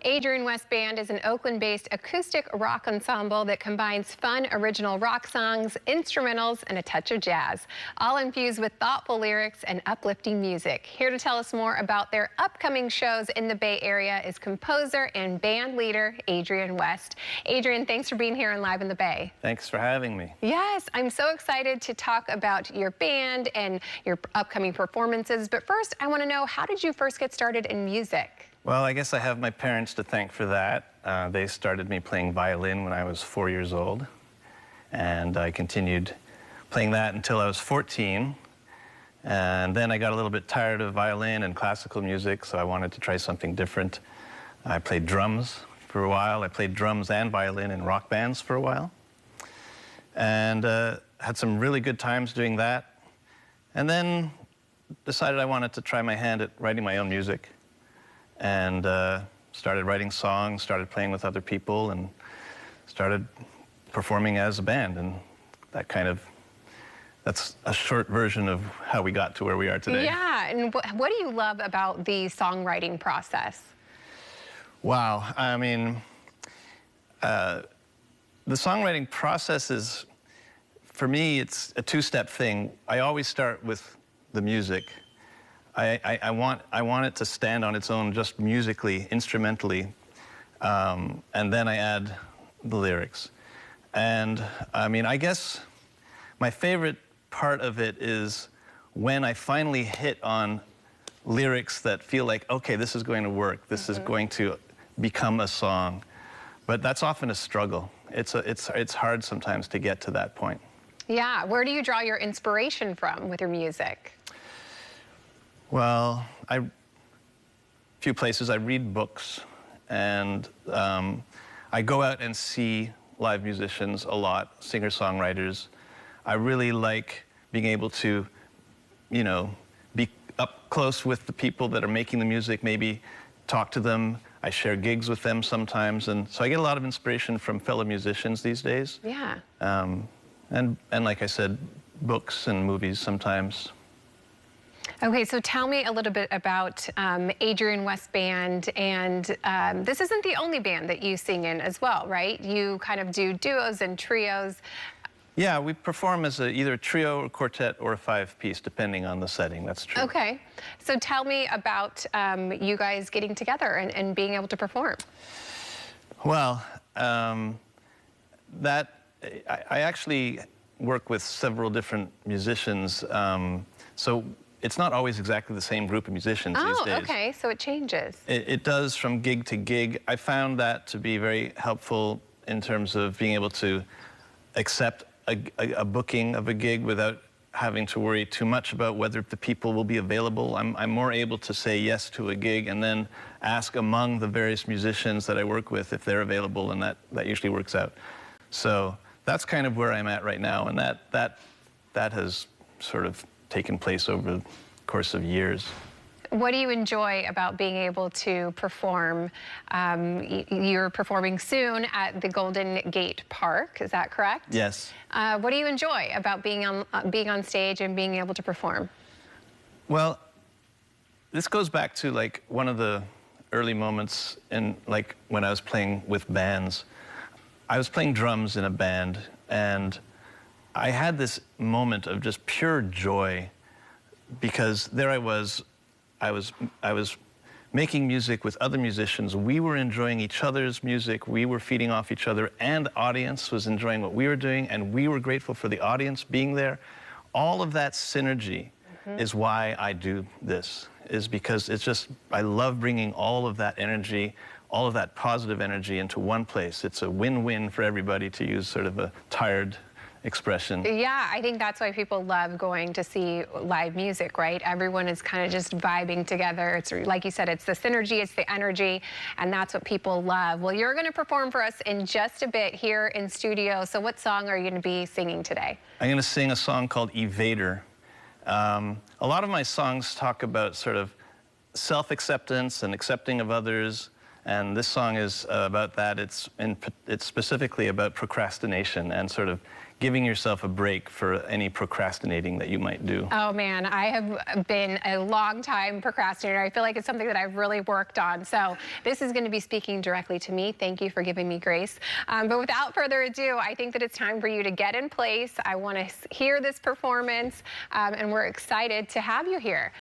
Adrian West Band is an Oakland-based acoustic rock ensemble that combines fun, original rock songs, instrumentals, and a touch of jazz, all infused with thoughtful lyrics and uplifting music. Here to tell us more about their upcoming shows in the Bay Area is composer and band leader Adrian West. Adrian, thanks for being here on Live in the Bay. Thanks for having me. Yes, I'm so excited to talk about your band and your upcoming performances. But first, I want to know, how did you first get started in music? Well, I guess I have my parents to thank for that. They started me playing violin when I was 4 years old, and I continued playing that until I was 14. And then I got a little bit tired of violin and classical music, so I wanted to try something different. I played drums for a while. I played drums and violin in rock bands for a while, and had some really good times doing that. And then decided I wanted to try my hand at writing my own music, and started writing songs, started playing with other people, and started performing as a band. And that's a short version of how we got to where we are today. Yeah, and what do you love about the songwriting process? Wow, I mean, the songwriting process is, for me, it's a two-step thing. I always start with the music. I want it to stand on its own, just musically, instrumentally, and then I add the lyrics. And I mean, I guess my favorite part of it is when I finally hit on lyrics that feel like, okay, this is going to work, this is going to become a song. But that's often a struggle. It's hard sometimes to get to that point. Yeah, where do you draw your inspiration from with your music? Well, a few places. I read books, and I go out and see live musicians a lot, singer-songwriters. I really like being able to, you know, be up close with the people that are making the music, maybe talk to them. I share gigs with them sometimes, and so I get a lot of inspiration from fellow musicians these days. Yeah. And like I said, books and movies sometimes. Okay, so tell me a little bit about Adrian West Band, and this isn't the only band that you sing in as well, right? You kind of do duos and trios. Yeah, we perform as either a trio, or quartet, or a five-piece, depending on the setting. That's true. Okay, so tell me about you guys getting together and being able to perform. Well, I actually work with several different musicians, so it's not always exactly the same group of musicians these days. Oh, okay, so it changes. It does from gig to gig. I found that to be very helpful in terms of being able to accept a booking of a gig without having to worry too much about whether the people will be available. I'm more able to say yes to a gig and then ask among the various musicians that I work with if they're available, and that usually works out. So that's kind of where I'm at right now, and that has sort of taken place over the course of years. What do you enjoy about being able to perform? You're performing soon at the Golden Gate Park, is that correct? Yes. What do you enjoy about being on stage and being able to perform? Well, this goes back to like one of the early moments in like when I was playing with bands. I was playing drums in a band, and I had this moment of just pure joy, because there I was making music with other musicians. We were enjoying each other's music. We were feeding off each other, and the audience was enjoying what we were doing, and we were grateful for the audience being there. All of that synergy is why I do this, is because it's just, I love bringing all of that energy, all of that positive energy into one place. It's a win-win for everybody, to use sort of a tired expression. Yeah, I think that's why people love going to see live music, right? Everyone is kind of just vibing together. It's like you said, it's the synergy, it's the energy, and that's what people love. Well, you're going to perform for us in just a bit here in studio. So what song are you going to be singing today? I'm going to sing a song called Evader. A lot of my songs talk about sort of self-acceptance and accepting of others, And this song is about that. It's specifically about procrastination and sort of giving yourself a break for any procrastinating that you might do. Oh man, I have been a long time procrastinator. I feel like it's something that I've really worked on. So this is going to be speaking directly to me. Thank you for giving me grace. But without further ado, I think that it's time for you to get in place. I want to hear this performance, and we're excited to have you here.